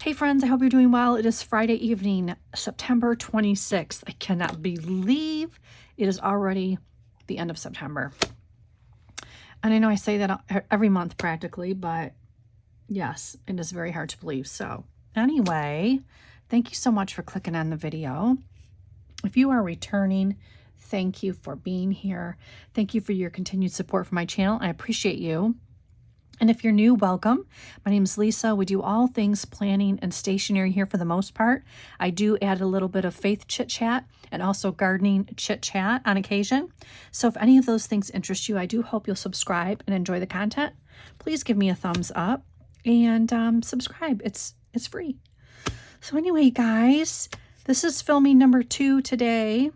Hey friends, I hope you're doing well. It is Friday evening, September 26th. I cannot believe it is already the end of September. And I know I say that every month practically, but yes, it is very hard to believe. So anyway, thank you so much for clicking on the video. If you are returning, thank you for being here. Thank you for your continued support for my channel. I appreciate you. And if you're new, welcome. My name is Lisa. We do all things planning and stationery here for the most part. I do add a little bit of faith chit chat and also gardening chit chat on occasion. So if any of those things interest you, I do hope you'll subscribe and enjoy the content. Please give me a thumbs up and subscribe. It's free. So anyway, guys, this is filming number 2 today.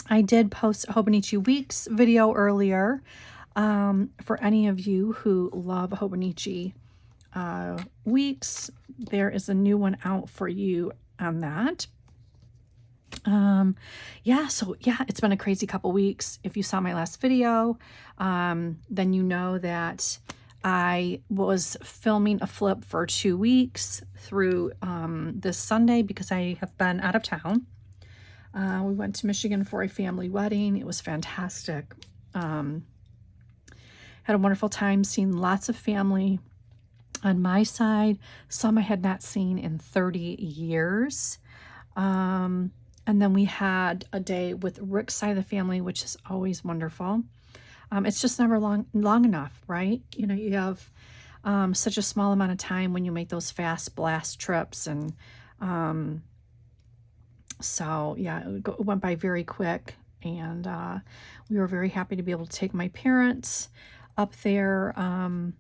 I did post a Hobonichi Weeks video earlier. For any of you who love Hobonichi Weeks, there is a new one out for you on that. It's been a crazy couple weeks. If you saw my last video, then you know that I was filming a flip for 2 weeks through this Sunday because I have been out of town. We went to Michigan for a family wedding. It was fantastic. Had a wonderful time seeing lots of family on my side. Some I had not seen in 30 years. And then we had a day with Rick's side of the family, which is always wonderful. It's just never long enough, right? You know, you have such a small amount of time when you make those fast blast trips. And it went by very quick. And we were very happy to be able to take my parents up there, so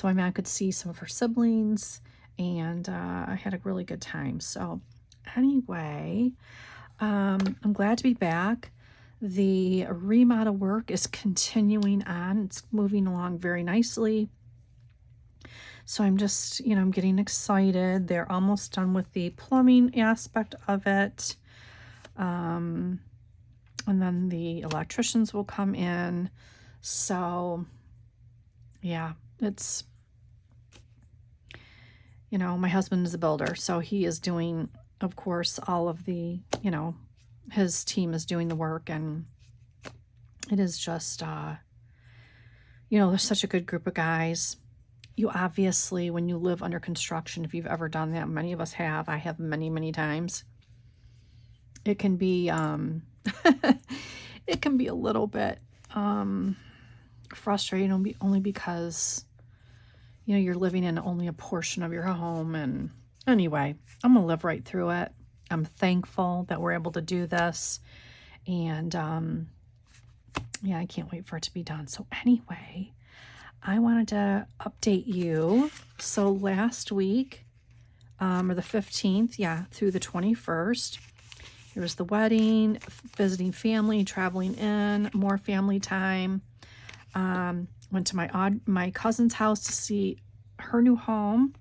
my mom could see some of her siblings, and I had a really good time. So anyway, I'm glad to be back. The remodel work is continuing on. It's moving along very nicely. So I'm just, I'm getting excited. They're almost done with the plumbing aspect of it. And then the electricians will come in. So yeah, it's, my husband is a builder, so he is doing, of course, all of the, his team is doing the work, and it is just, there's such a good group of guys. You obviously, when you live under construction, if you've ever done that, many of us have, I have many, many times, it can be, it can be a little bit, frustrating only because you're living in only a portion of your home. And anyway, I'm gonna live right through it. I'm thankful that we're able to do this, and I can't wait for it to be done. So anyway, I wanted to update you. So last week, or the 15th, through the 21st, there was the wedding, visiting family, traveling in, more family time. Went to my cousin's house to see her new home.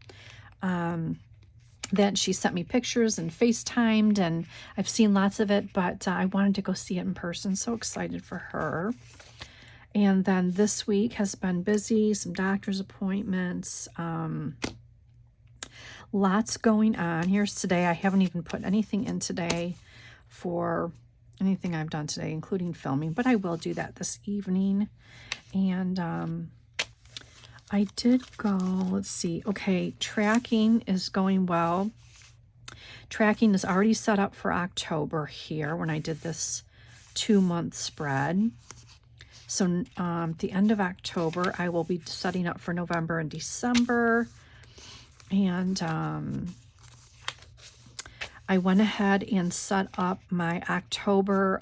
Then she sent me pictures and FaceTimed, and I've seen lots of it, but I wanted to go see it in person. So excited for her. And then this week has been busy, some doctor's appointments, lots going on. Here's today. I haven't even put anything in today for anything I've done today, including filming, but I will do that this evening. And I did go, let's see, okay, tracking is going well. Tracking is already set up for October here when I did this 2-month spread. So at the end of October, I will be setting up for November and December. And I went ahead and set up my October,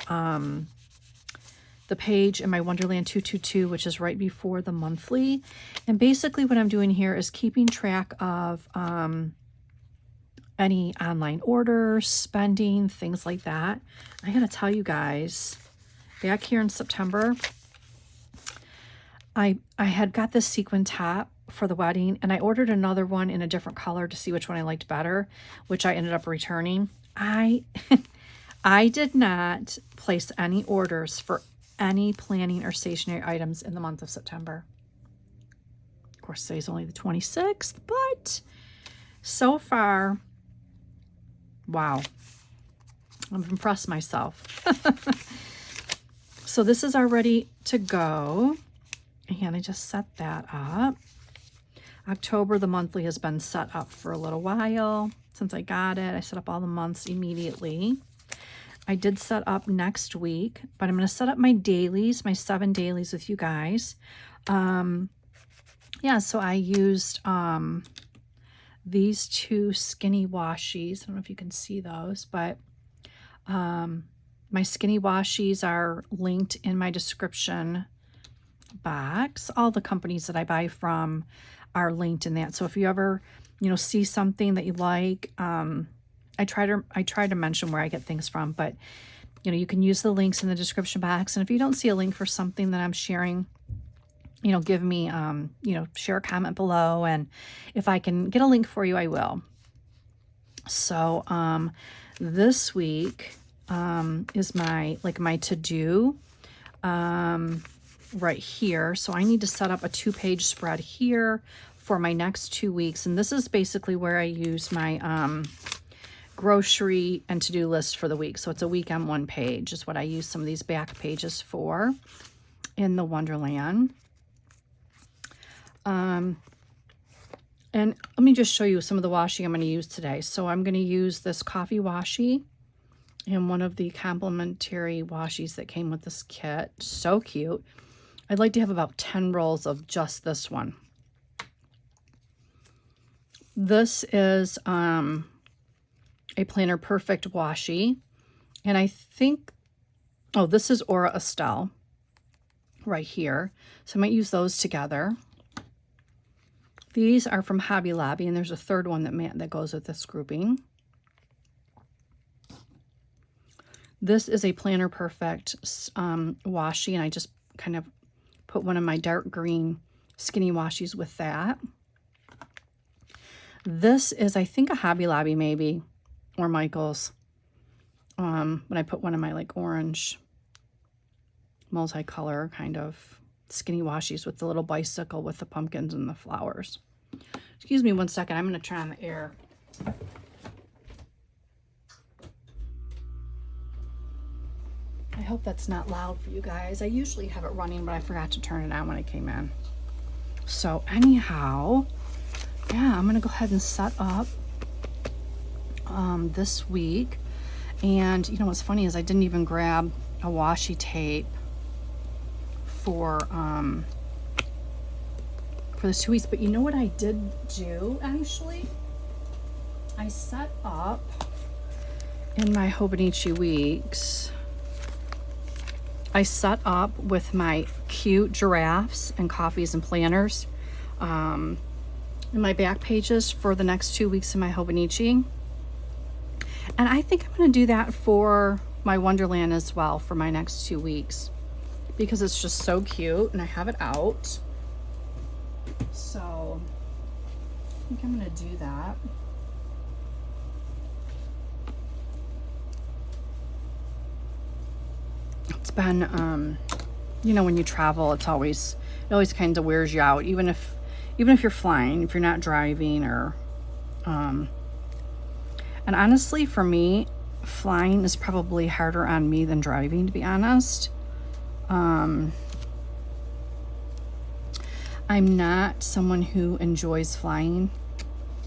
the page in my Wonderland 222, which is right before the monthly. And basically what I'm doing here is keeping track of any online orders, spending, things like that. I gotta tell you guys, back here in September, I had got this sequin top for the wedding, and I ordered another one in a different color to see which one I liked better, which I ended up returning. I did not place any orders for any planning or stationery items in the month of September. Of course, today's only the 26th, but So far, wow, I'm impressed myself. So this is all ready to go. And I just set that up. October, the monthly has been set up for a little while. Since I got it, I set up all the months immediately. I did set up next week, but I'm going to set up my dailies, my 7 dailies with you guys. Yeah, so I used these 2 skinny washies. I don't know if you can see those, but my skinny washies are linked in my description box. All the companies that I buy from are linked in that. So if you ever, see something that you like, I try to mention where I get things from, but you can use the links in the description box. And if you don't see a link for something that I'm sharing, give me, share a comment below, and if I can get a link for you, I will. So, this week, is my to-do, right here. So I need to set up a 2-page spread here for my next 2 weeks. And this is basically where I use my, grocery and to-do list for the week. So it's a week on 1 page is what I use some of these back pages for in the Wonderland. And let me just show you some of the washi I'm going to use today. So I'm going to use this coffee washi and one of the complimentary washis that came with this kit. So cute. I'd like to have about 10 rolls of just this one. This is a Planner Perfect washi, and I think, this is Aura Estelle right here. So I might use those together. These are from Hobby Lobby, and there's a third one that goes with this grouping. This is a Planner Perfect washi, and I just kind of put one of my dark green skinny washis with that. This is, I think, a Hobby Lobby maybe, or Michael's. When I put one of my orange multicolor kind of skinny washis with the little bicycle with the pumpkins and the flowers. Excuse me 1 second. I'm going to turn on the air. I hope that's not loud for you guys. I usually have it running, but I forgot to turn it on when I came in. So anyhow, yeah, I'm going to go ahead and set up this week. And what's funny is I didn't even grab a washi tape for this 2 weeks. But you know what I did do, actually? I set up in my Hobonichi weeks, I set up with my cute giraffes and coffees and planners in my back pages for the next 2 weeks in my Hobonichi. And I think I'm going to do that for my Wonderland as well for my next 2 weeks, because it's just so cute and I have it out. So I think I'm going to do that. It's been, when you travel, it always kind of wears you out, even if you're flying, if you're not driving, or, and honestly, for me, flying is probably harder on me than driving, to be honest. I'm not someone who enjoys flying,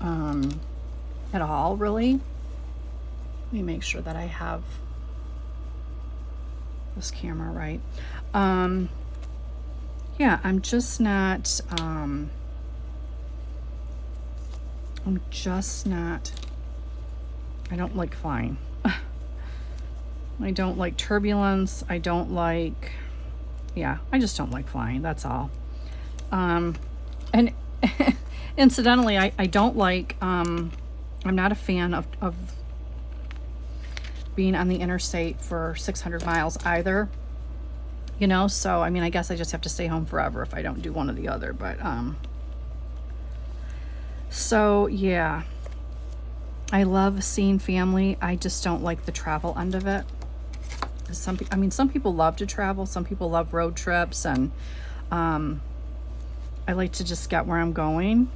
at all, really. Let me make sure that I have this camera right. Yeah, I'm just not, I don't like flying. I don't like turbulence. I just don't like flying. That's all. And incidentally, I don't like, I'm not a fan of being on the interstate for 600 miles either, so I guess I just have to stay home forever if I don't do one or the other. But so yeah, I love seeing family. I just don't like the travel end of it. Some people love to travel, some people love road trips, and I like to just get where I'm going.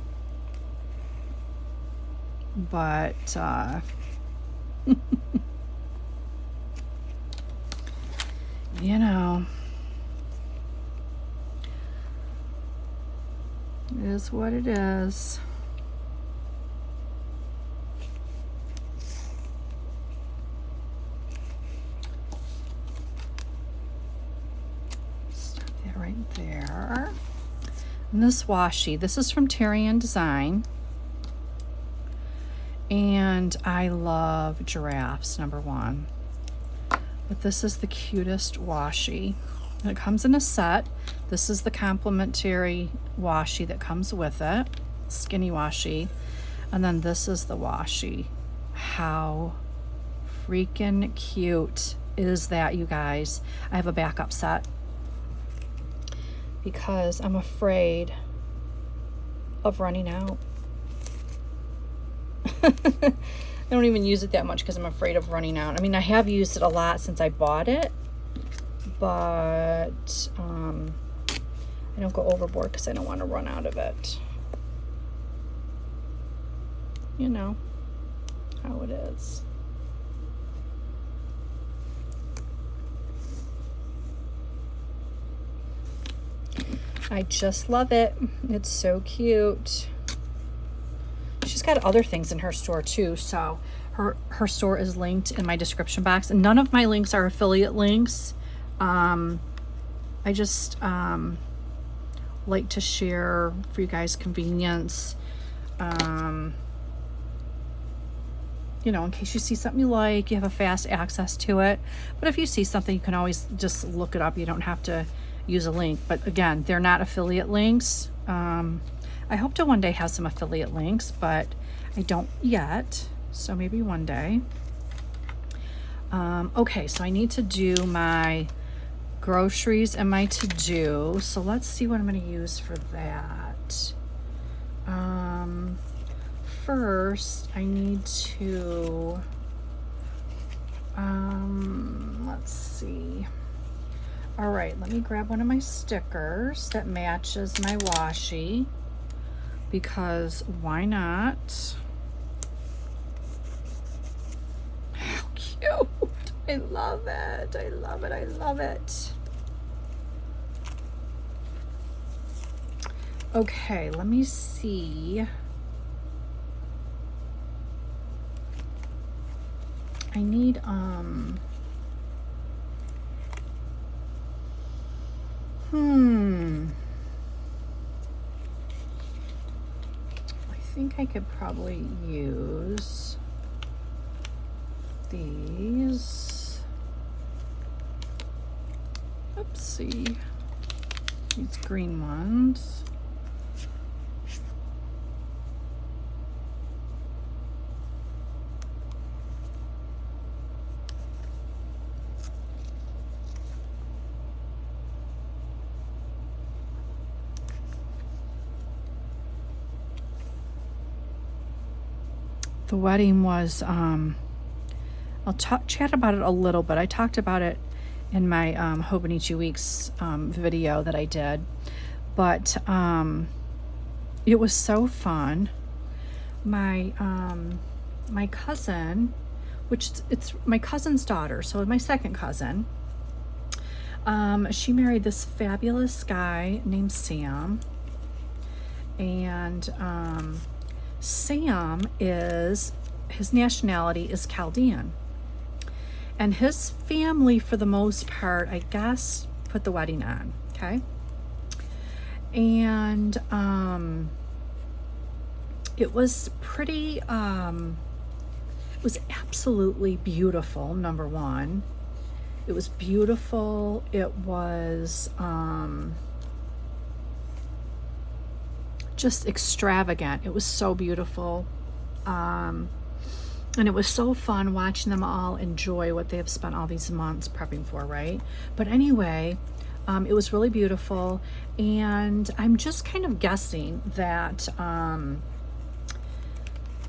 but you know, it is what it is. Stop that right there. And this washi, this is from Tyrian Design. And I love giraffes, number one. But this is the cutest washi. And it comes in a set. This is the complimentary washi that comes with it. Skinny washi. And then this is the washi. How freaking cute is that, you guys? I have a backup set because I'm afraid of running out. I don't even use it that much because I'm afraid of running out. I mean, I have used it a lot since I bought it, but I don't go overboard because I don't want to run out of it. You know how it is. I just love it. It's so cute. She's got other things in her store too, so her store is linked in my description box, and none of my links are affiliate links. I just like to share for you guys' convenience, you know, in case you see something you like, you have a fast access to it. But if you see something, you can always just look it up. You don't have to use a link. But again, they're not affiliate links. I hope to one day have some affiliate links, but I don't yet, so maybe one day. Okay, so I need to do my groceries and my to-do, so let's see what I'm going to use for that. First, I need to, let's see. All right, let me grab one of my stickers that matches my washi, because why not? How cute. I love it. I love it. I love it. Okay, let me see. I need I think I could probably use these. Oopsie. These green ones. The wedding was, I'll chat about it a little bit. I talked about it in my Hobonichi Weeks video that I did, but it was so fun. My my cousin, which it's my cousin's daughter, so my second cousin, she married this fabulous guy named Sam, and Sam is, his nationality is Chaldean, and his family, for the most part, I guess, put the wedding on, okay? And it was pretty, it was absolutely beautiful, number one. It was beautiful. It was just extravagant. It was so beautiful. And it was so fun watching them all enjoy what they have spent all these months prepping for, right? But anyway, it was really beautiful. And I'm just kind of guessing that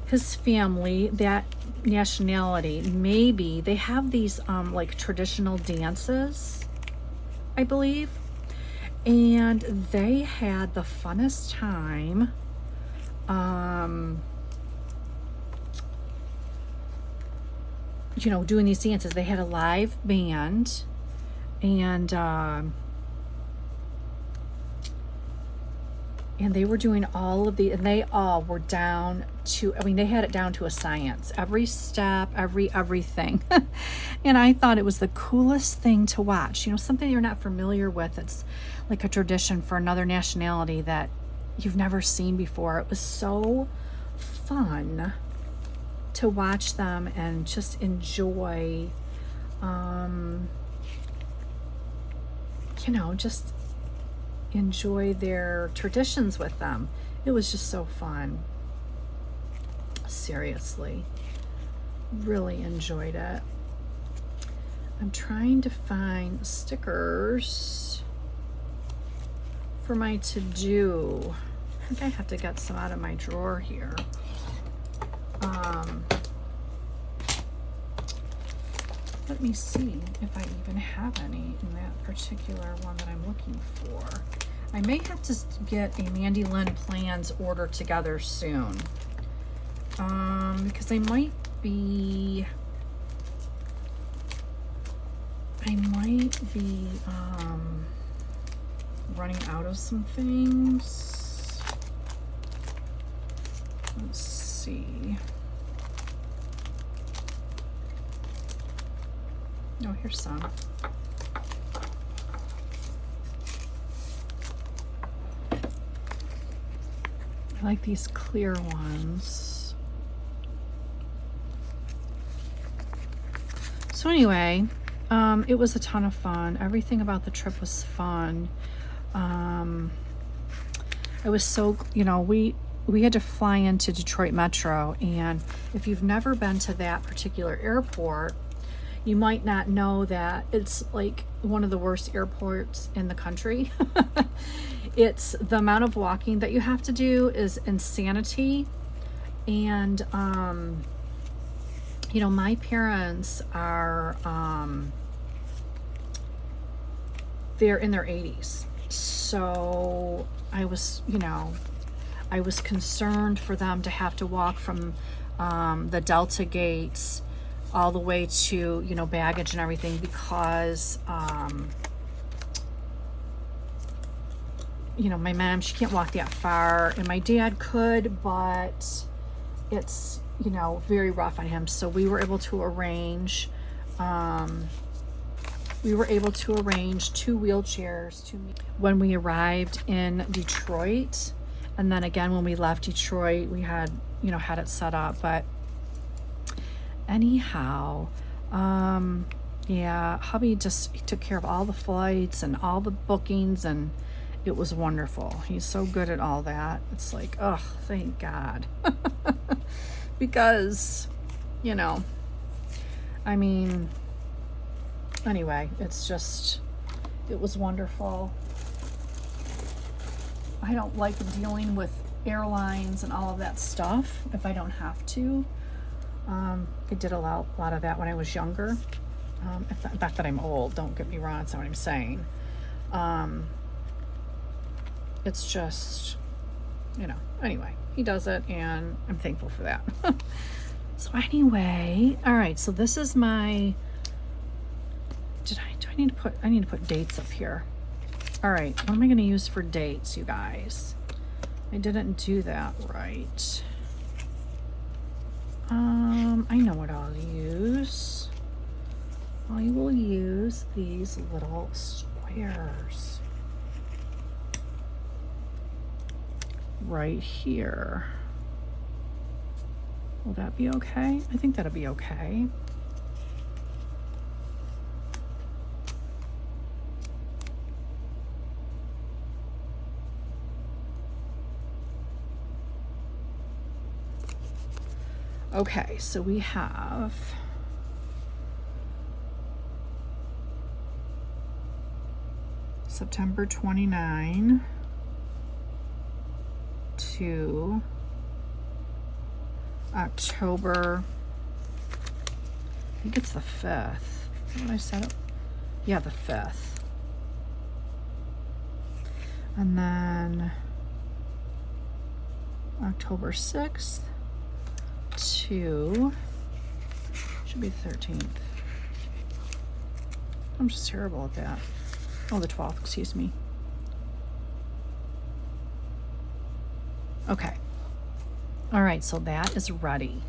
his family, that nationality, maybe they have these like traditional dances, I believe. And they had the funnest time you know, doing these dances. They had a live band, and they were doing all of the, and they all were down to, I mean, they had it down to a science, every step, everything. And I thought it was the coolest thing to watch, you know, something you're not familiar with. It's like a tradition for another nationality that you've never seen before. It was so fun to watch them and just enjoy, you know, just enjoy their traditions with them. It was just so fun. Seriously, really enjoyed it. I'm trying to find stickers for my to-do. I think I have to get some out of my drawer here. Let me see if I even have any in that particular one that I'm looking for. I may have to get a Mandy Lynn Plans order together soon. Because I might be running out of some things. Let's see. Oh, here's some. I like these clear ones. So anyway, it was a ton of fun. Everything about the trip was fun. I was so, you know, we had to fly into Detroit Metro, and if you've never been to that particular airport, you might not know that it's like one of the worst airports in the country. It's the amount of walking that you have to do is insanity. And, you know, my parents are, they're in their 80s. So I was, you know, I was concerned for them to have to walk from the Delta gates all the way to, you know, baggage and everything, because you know, my mom, she can't walk that far, and my dad could, but it's, you know, very rough on him. So we were able to arrange two wheelchairs to me when we arrived in Detroit, and then again when we left Detroit, we had, you know, had it set up. But anyhow, yeah, hubby just, he took care of all the flights and all the bookings, and it was wonderful. He's so good at all that. It's like, oh, thank God. Because, you know, I mean, anyway, it's just, it was wonderful. I don't like dealing with airlines and all of that stuff if I don't have to. I did a lot of that when I was younger. Not that I'm old, don't get me wrong, that's not what I'm saying. It's just, you know, anyway, he does it, and I'm thankful for that. So anyway, all right, so this is my, I need to put dates up here. All right, what am I going to use for dates, you guys? I didn't do that right. I know what I'll use. I will use these little squares right here. Will that be okay? I think that'll be okay. Okay, so we have September 29 to October, I think it's the 5th. What I set up? Yeah, the 5th. And then October 6th to Should be the 13th. I'm just terrible at that. Oh, the 12th, excuse me. Okay. All right, so that is ready.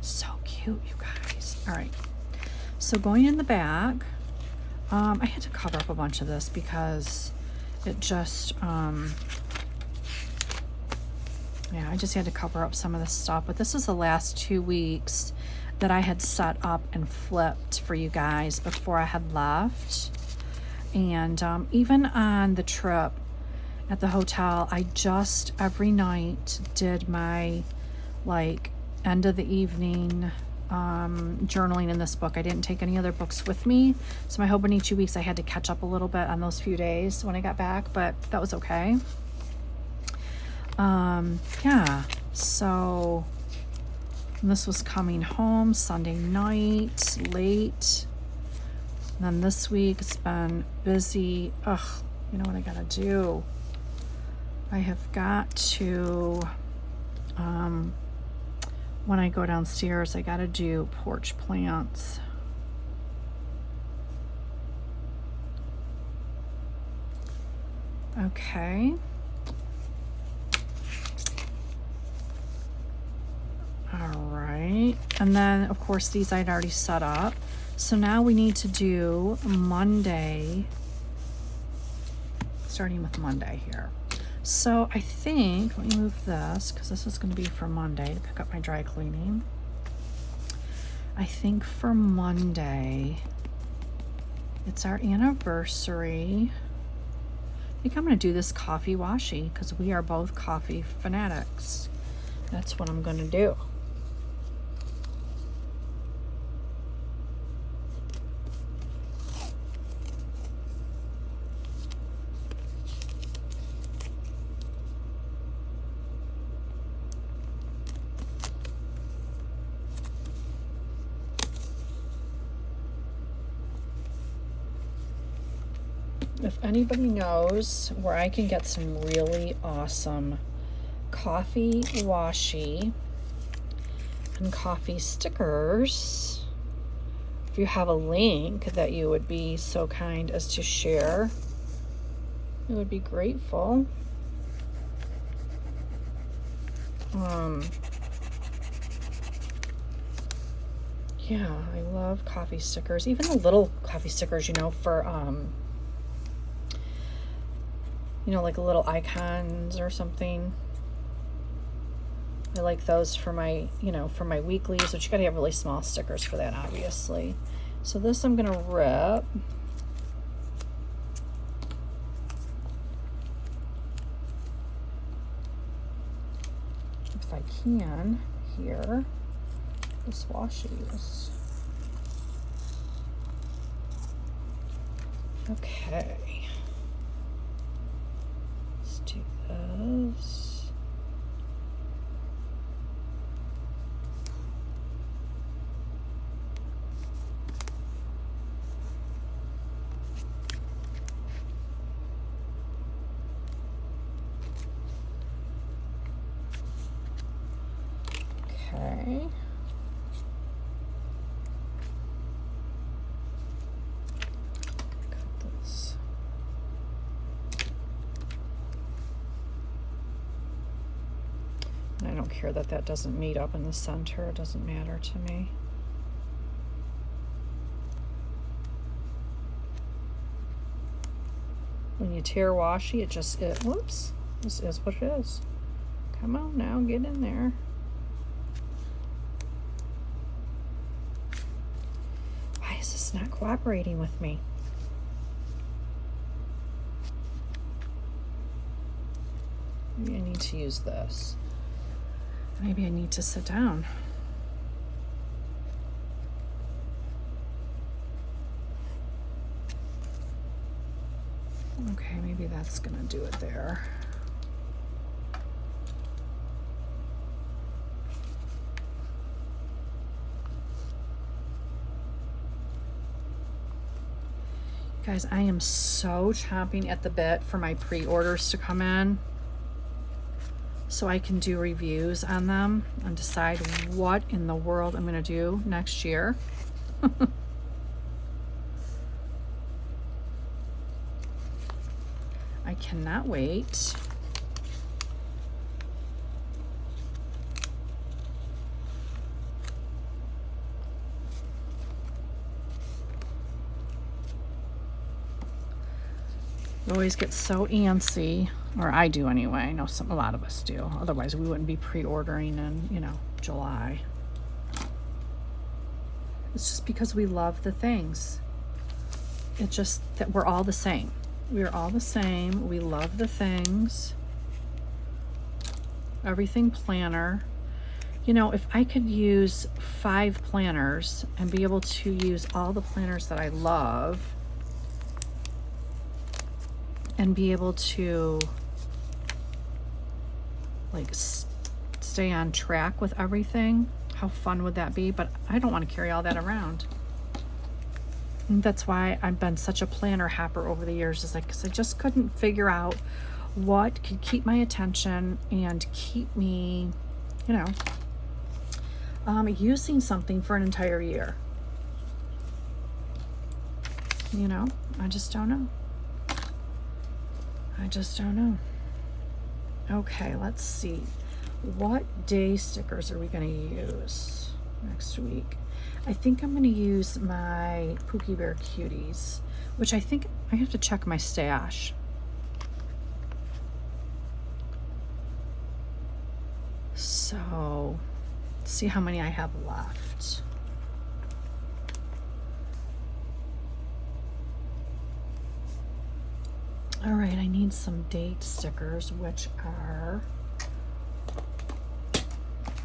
So cute, you guys. All right. So going in the back, I had to cover up a bunch of this because it just, yeah, I just had to cover up some of this stuff. But this is the last 2 weeks that I had set up and flipped for you guys before I had left. And even on the trip at the hotel, I just every night did my like end of the evening journaling in this book. I didn't take any other books with me, so my opening 2 weeks I had to catch up a little bit on those few days when I got back, but that was okay. Yeah, so this was coming home Sunday night late. And then this week it's been busy. Ugh, you know what I gotta do? I have got to, when I go downstairs, I gotta do porch plants. Okay. All right. And then, of course, these I'd already set up. So now we need to do Monday, starting with Monday here. So I think, let me move this because this is going to be for Monday to pick up my dry cleaning. I think for Monday, it's our anniversary. I think I'm going to do this coffee washi because we are both coffee fanatics. That's what I'm going to do. If anybody knows where I can get some really awesome coffee washi and coffee stickers, if you have a link that you would be so kind as to share, I would be grateful. Yeah, I love coffee stickers, even the little coffee stickers, you know, for you know, like little icons or something. I like those for my, you know, for my weeklies, but you gotta have really small stickers for that, obviously. So this I'm gonna rip. If I can, here, this washies. Okay. Do this. Okay. Cut this. I don't care that that doesn't meet up in the center. It doesn't matter to me. When you tear washi, whoops, this is what it is. Come on now, get in there. Why is this not cooperating with me? Maybe I need to use this. Maybe I need to sit down. Okay, maybe that's gonna do it there. Guys, I am so chomping at the bit for my pre-orders to come in. so I can do reviews on them and decide what in the world I'm going to do next year. I cannot wait. I always get so antsy, or I do anyway. I know a lot of us do. Otherwise, we wouldn't be pre-ordering in, you know, July. It's just because we love the things. It's just that we're all the same. We're all the same. We love the things. Everything planner. You know, if I could use 5 planners and be able to use all the planners that I love and be able to like stay on track with everything, how fun would that be? But I don't want to carry all that around. And that's why I've been such a planner hopper over the years, is like, because I just couldn't figure out what could keep my attention and keep me, you know, using something for an entire year. You know, I just don't know. I just don't know. Okay, let's see. What day stickers are we going to use next week? I think I'm going to use my Pookie Bear Cuties, which I think I have to check my stash. So, see how many I have left. All right, I need some date stickers, which are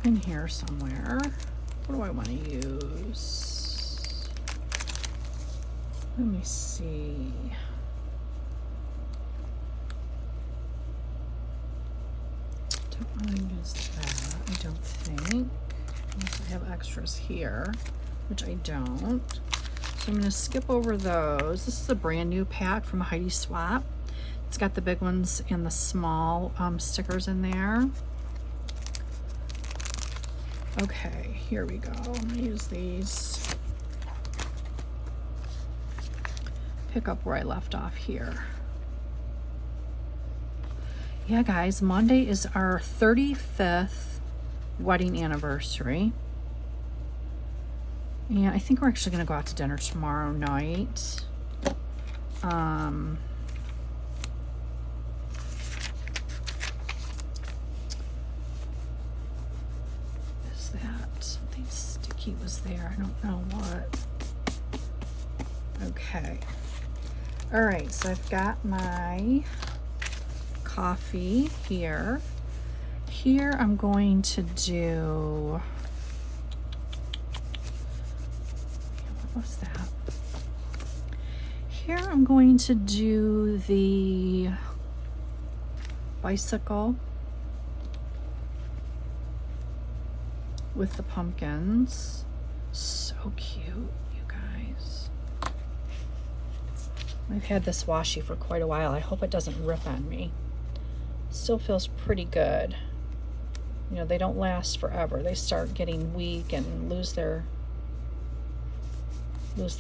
in here somewhere. What do I want to use? Let me see. Don't want to use that, I don't think. Unless I have extras here, which I don't. So I'm going to skip over those. This is a brand new pack from Heidi Swap. It's got the big ones and the small stickers in there. Okay, here we go. I'm gonna use these. Pick up where I left off here. Yeah, guys, Monday is our 35th wedding anniversary. And I think we're actually gonna go out to dinner tomorrow night. Something sticky was there. I don't know what. Okay. All right, so I've got my coffee here. Here I'm going to do, what was that? Here I'm going to do the bicycle with the pumpkins. So cute, you guys. I've had this washi for quite a while. I hope it doesn't rip on me. Still feels pretty good. You know, they don't last forever. They start getting weak and lose their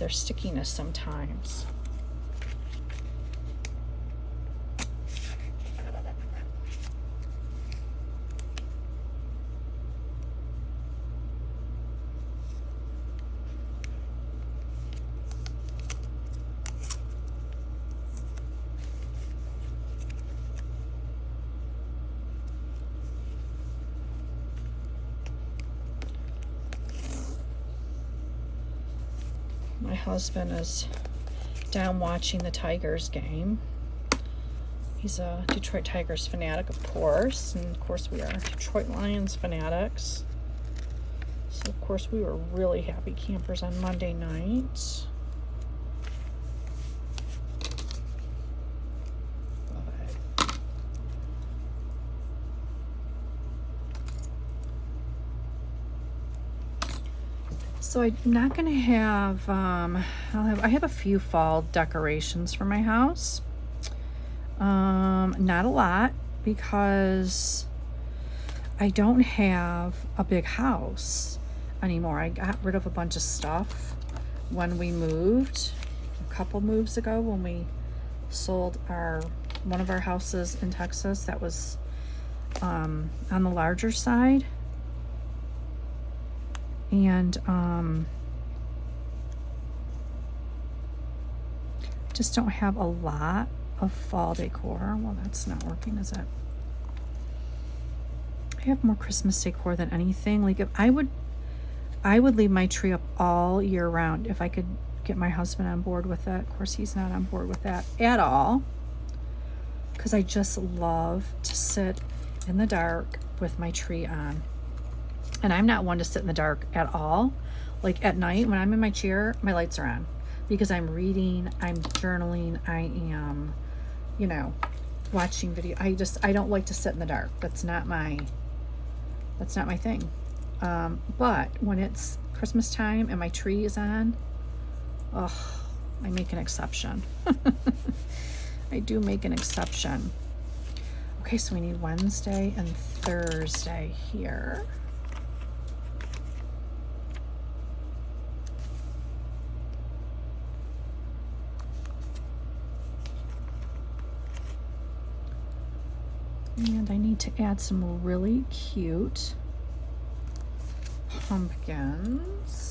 stickiness sometimes. My husband is down watching the Tigers game. He's a Detroit Tigers fanatic, of course, and of course we are Detroit Lions fanatics. So of course we were really happy campers on Monday night. So I'm not going to have, I have a few fall decorations for my house. Not a lot, because I don't have a big house anymore. I got rid of a bunch of stuff when we moved, a couple moves ago, when we sold one of our houses in Texas that was on the larger side. And just don't have a lot of fall decor. Well, that's not working, is it? I have more Christmas decor than anything. Like, if I would leave my tree up all year round if I could get my husband on board with it. Of course, he's not on board with that at all, because I just love to sit in the dark with my tree on. And I'm not one to sit in the dark at all. Like, at night when I'm in my chair, my lights are on, because I'm reading, I'm journaling, I am, watching video. I don't like to sit in the dark. That's not my thing. But when it's Christmas time and my tree is on, oh, I make an exception. I do make an exception. Okay, so we need Wednesday and Thursday here. And I need to add some really cute pumpkins.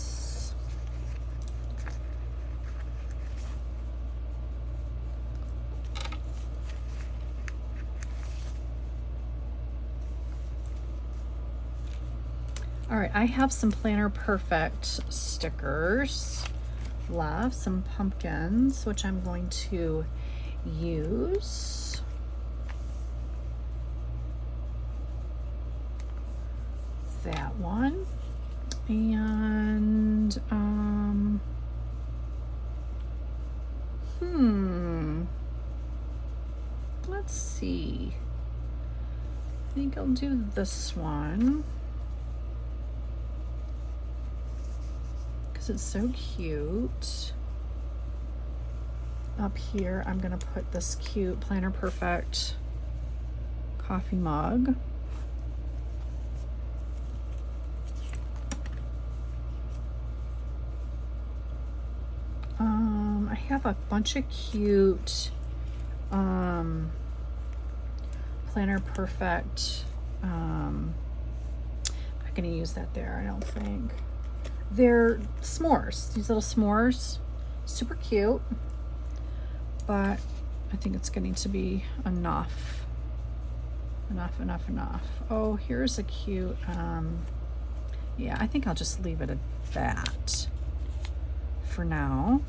All right, I have some Planner Perfect stickers left, some pumpkins, which I'm going to use. That one. And let's see. I think I'll do this one because it's so cute. Up here, I'm gonna put this cute Planner Perfect coffee mug. I have a bunch of cute Planner Perfect. I'm not gonna use that there, I don't think. They're s'mores, these little s'mores, super cute, but I think it's getting to be enough. Enough. Oh, here's a cute, yeah, I think I'll just leave it at that for now.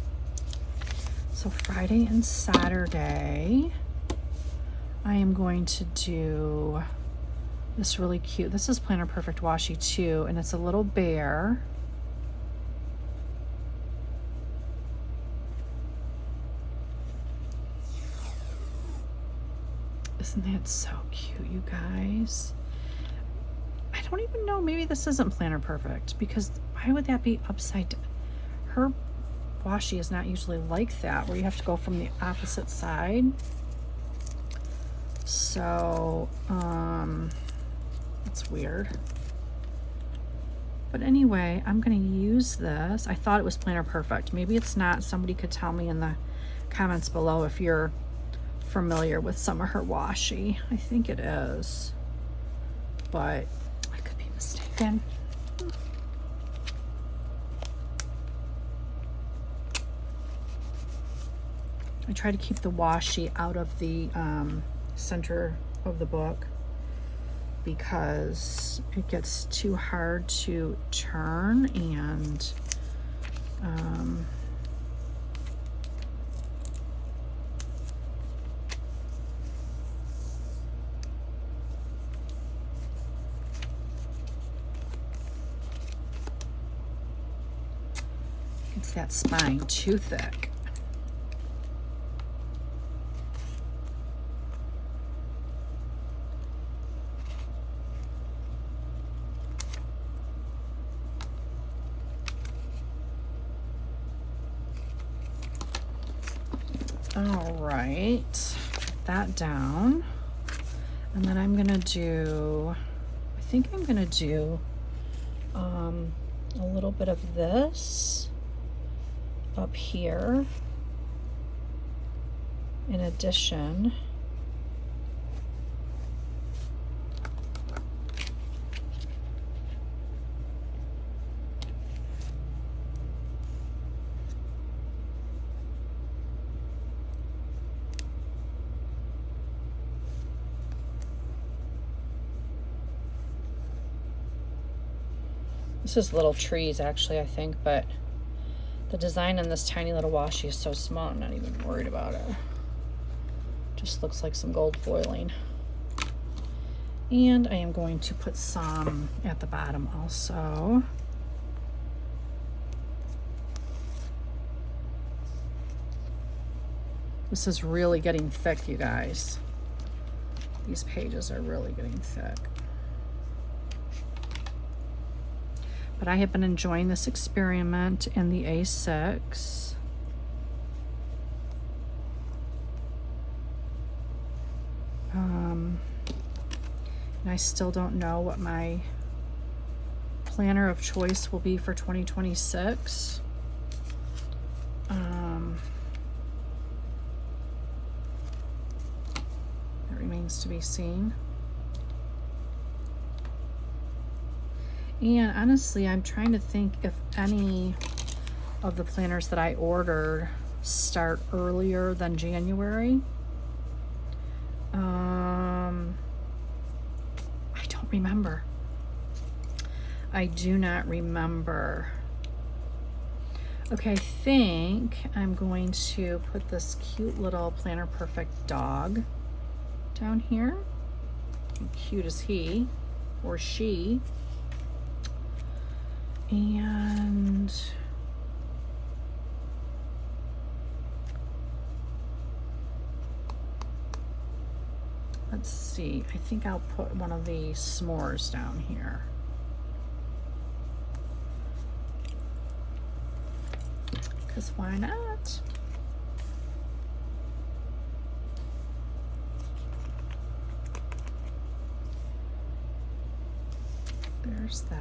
So Friday and Saturday, I am going to do this really cute, this is Planner Perfect Washi too, and it's a little bear. Isn't that so cute, you guys? I don't even know, maybe this isn't Planner Perfect, because why would that be upside down? Her washi is not usually like that, where you have to go from the opposite side. So it's weird. But anyway, I'm gonna use this. I thought it was Planner Perfect. Maybe it's not. Somebody could tell me in the comments below if you're familiar with some of her washi. I think it is, but I could be mistaken. I try to keep the washi out of the center of the book because it gets too hard to turn, and it's that spine too thick. All right, put that down. And then I'm gonna do, I think I'm gonna do a little bit of this up here in addition. This is little trees actually, I think, but the design on this tiny little washi is so small, I'm not even worried about it. Just looks like some gold foiling. And I am going to put some at the bottom also. This is really getting thick, you guys. These pages are really getting thick. But I have been enjoying this experiment in the A6. And I still don't know what my planner of choice will be for 2026. That remains to be seen. And honestly, I'm trying to think if any of the planners that I ordered start earlier than January. I don't remember. I do not remember. Okay, I think I'm going to put this cute little Planner Perfect dog down here. How cute is he or she? And let's see, I think I'll put one of the s'mores down here. Because why not? There's that.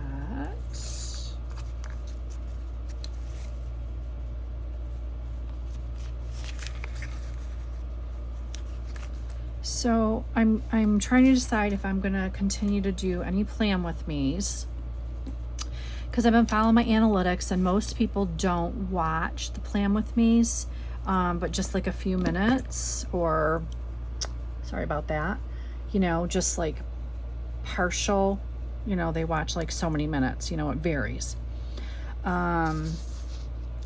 So I'm trying to decide if I'm gonna continue to do any plan with me's, because I've been following my analytics and most people don't watch the plan with me's, but just like a few minutes, or sorry about that, you know, just like partial, you know, they watch like so many minutes, you know, it varies. And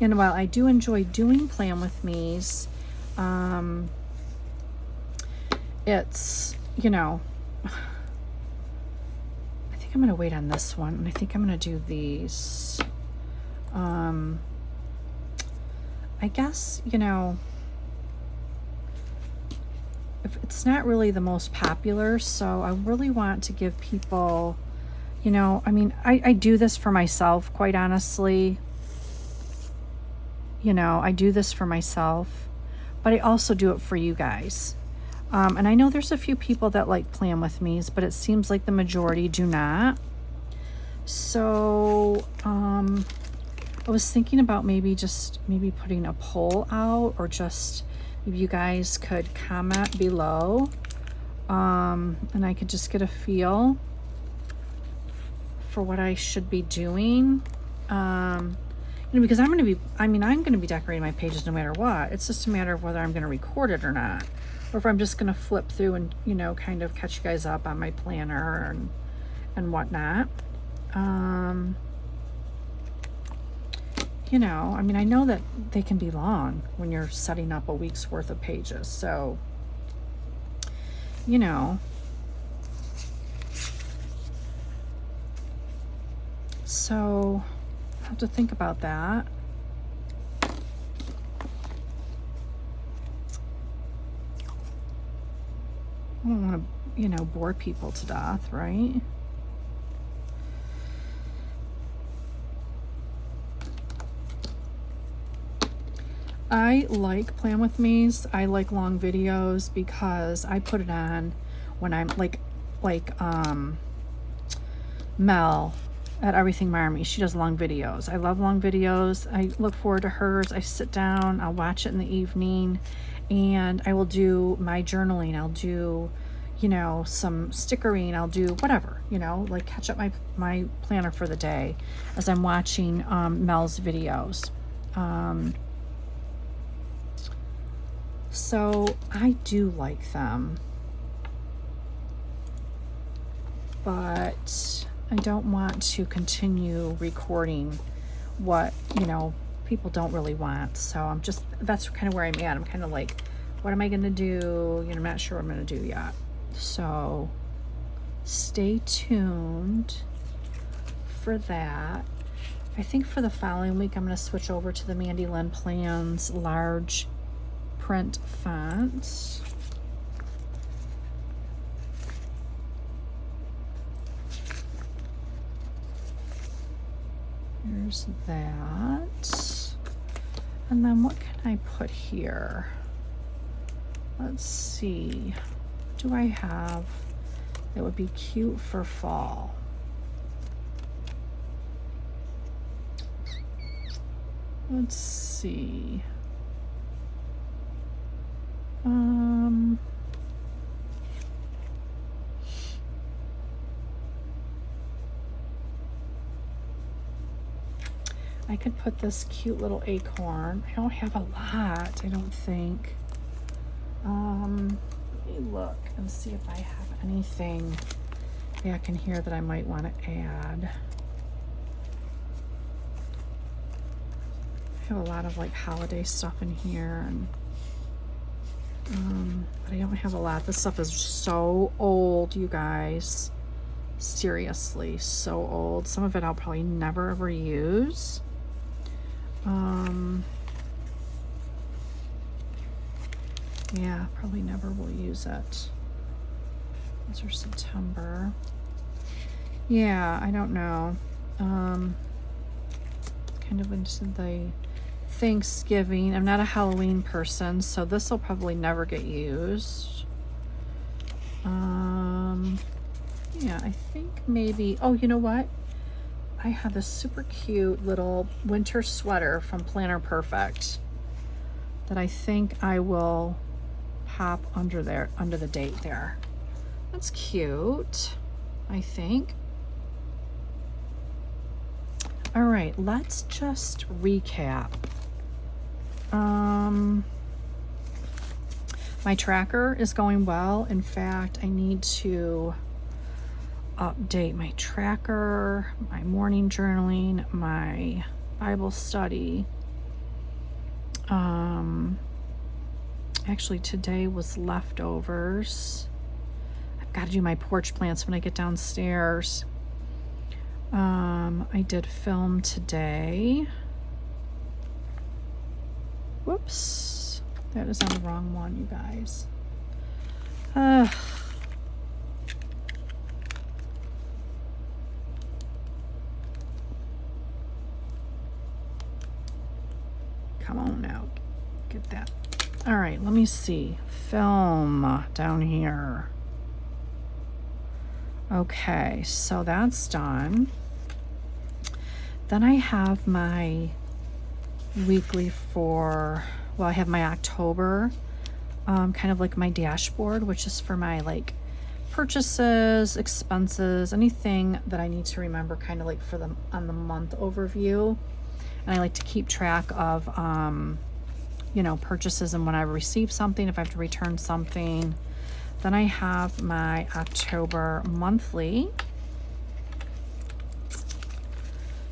while I do enjoy doing plan with me's, it's, you know, I think I'm gonna wait on this one, and I think I'm gonna do these. I guess, you know, if it's not really the most popular, so I really want to give people, you know, I mean, I do this for myself, quite honestly. You know, I do this for myself, but I also do it for you guys. And I know there's a few people that like plan with me's, but it seems like the majority do not. So I was thinking about maybe putting a poll out, or just if you guys could comment below, and I could just get a feel for what I should be doing. You know, because I'm going to be decorating my pages no matter what. It's just a matter of whether I'm going to record it or not, or if I'm just going to flip through and, you know, kind of catch you guys up on my planner and whatnot. You know, I mean, I know that they can be long when you're setting up a week's worth of pages. So, you know, so I have to think about that. I don't want to, you know, bore people to death, right? I like Plan With Me's. I like long videos because I put it on when I'm like Mel at Everything Marmy. She does long videos. I love long videos. I look forward to hers. I sit down, I'll watch it in the evening, and I will do my journaling. I'll do, you know, some stickering. I'll do whatever, you know, like catch up my planner for the day as I'm watching Mel's videos. So I do like them, but I don't want to continue recording what, you know, people don't really want. So that's kind of where I'm at. I'm kind of like, what am I going to do? You know, I'm not sure what I'm going to do yet. So stay tuned for that. I think for the following week, I'm going to switch over to the Mandy Lynn Plans large print font. Here's that. And then what can I put here? Let's see. What do I have that would be cute for fall? Let's see. I could put this cute little acorn. I don't have a lot, I don't think. Let me look and see if I have anything back in here that I might want to add. I have a lot of like holiday stuff in here, and but I don't have a lot. This stuff is so old, you guys. Seriously, so old. Some of it I'll probably never ever use. Yeah, probably never will use it. Those are September. Yeah, I don't know. Kind of into the Thanksgiving. I'm not a Halloween person, so this will probably never get used. Yeah, I think maybe, oh, you know what? I have this super cute little winter sweater from Planner Perfect that I think I will pop under there, under the date there. That's cute, I think. All right, let's just recap. My tracker is going well. In fact, I need to update my tracker, my morning journaling, my Bible study. Actually, today was leftovers. I've got to do my porch plants when I get downstairs. I did film today. Whoops, that is on the wrong one, you guys. Come on now, get that. All right, let me see. Film down here. Okay, so that's done. Then I have my weekly for, well, I have my October, kind of like my dashboard, which is for my like purchases, expenses, anything that I need to remember, kind of like for the on the month overview. And I like to keep track of, you know, purchases and when I receive something, if I have to return something. Then I have my October monthly.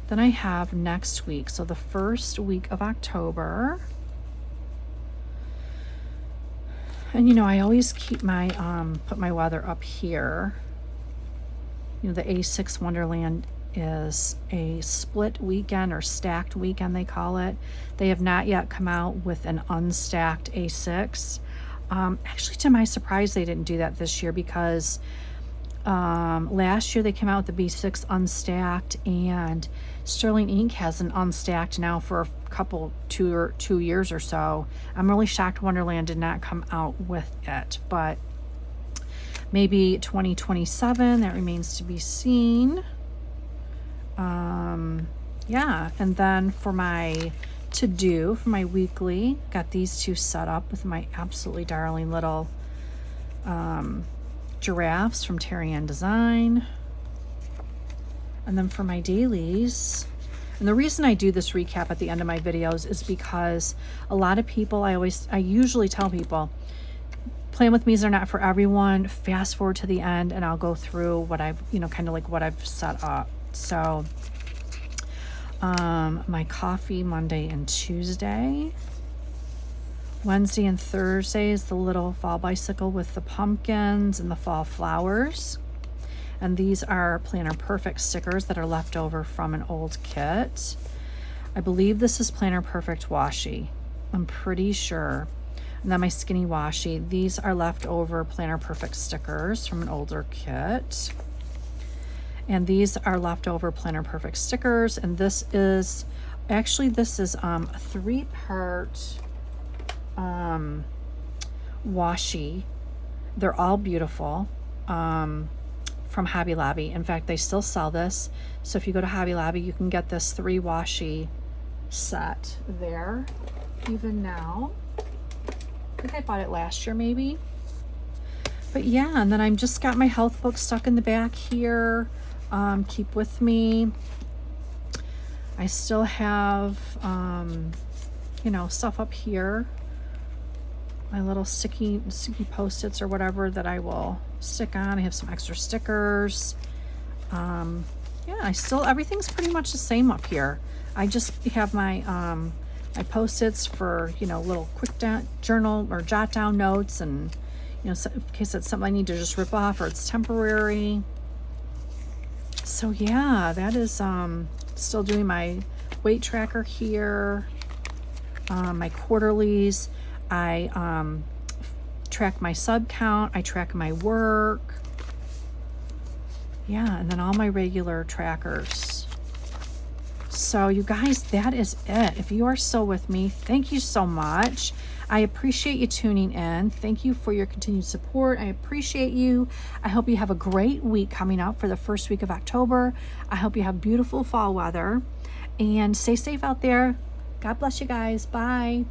Then I have next week, so the first week of October. And you know, I always keep my, put my weather up here. You know, the A6 Wonderland is a split weekend or stacked weekend, they call it. They have not yet come out with an unstacked A6. Actually, to my surprise, they didn't do that this year because last year they came out with the B6 unstacked, and Sterling Ink has an unstacked now for a couple, two years or so. I'm really shocked Wonderland did not come out with it, but maybe 2027, that remains to be seen. Yeah, and then for my to-do, for my weekly, got these two set up with my absolutely darling little giraffes from Terry Ann Design. And then for my dailies, and the reason I do this recap at the end of my videos is because a lot of people, I usually tell people, Plan With Me's are not for everyone. Fast forward to the end and I'll go through what I've, kind of like what I've set up. So my coffee Monday and Tuesday. Wednesday and Thursday is the little fall bicycle with the pumpkins and the fall flowers. And these are Planner Perfect stickers that are left over from an old kit. I believe this is Planner Perfect washi. I'm pretty sure. And then my skinny washi. These are leftover Planner Perfect stickers from an older kit. And these are leftover Planner Perfect stickers. And this is, actually this is a 3-part washi. They're all beautiful. From Hobby Lobby. In fact, they still sell this. So if you go to Hobby Lobby, you can get this 3 washi set there even now. I think I bought it last year maybe. But yeah, and then I'm just got my health book stuck in the back here. Keep With Me. I still have, stuff up here. My little sticky Post-its or whatever that I will stick on. I have some extra stickers. Yeah, everything's pretty much the same up here. I just have my my Post-its for, little quick journal or jot down notes, and, in case it's something I need to just rip off or it's temporary. So yeah, that is still doing my weight tracker here, my quarterlies. I track my sub count. I track my work. Yeah, and then all my regular trackers. So you guys, that is it. If you are still with me, thank you so much. I appreciate you tuning in. Thank you for your continued support. I appreciate you. I hope you have a great week coming up for the first week of October. I hope you have beautiful fall weather, and stay safe out there. God bless you guys. Bye.